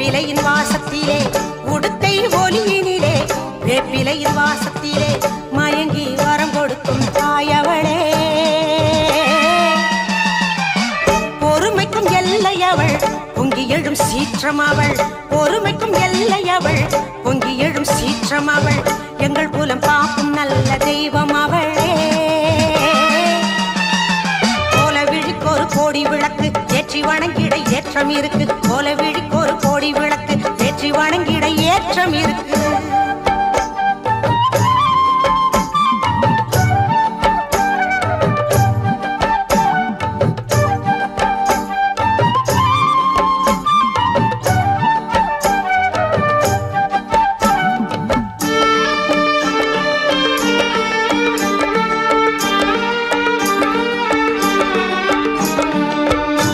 வேப்பிலையின் வாசத்திலே உடுக்கை ஒலியினிலே வேப்பிலையின் வாசத்திலே மயங்கி வரம் கொடுக்கும் தாயவளே பொறுமைக்கும் எல்லை அவள் பொங்கி எழும் சீற்றம் அவள் பொறுமைக்கும் எல்லை அவள் பொங்கி எழும் சீற்றம் அவள் எங்கள் குலம் காக்கும் நல்ல தெய்வம் அவளே கோலவிழிக்கொரு கோடி விளக்கு ஏற்றி வணங்கிட ஏற்றம் இருக்கு கோலவிழிக்கொரு கோடி விளக்கு ஏற்றி வணங்கிட ஏற்றம் இருக்கு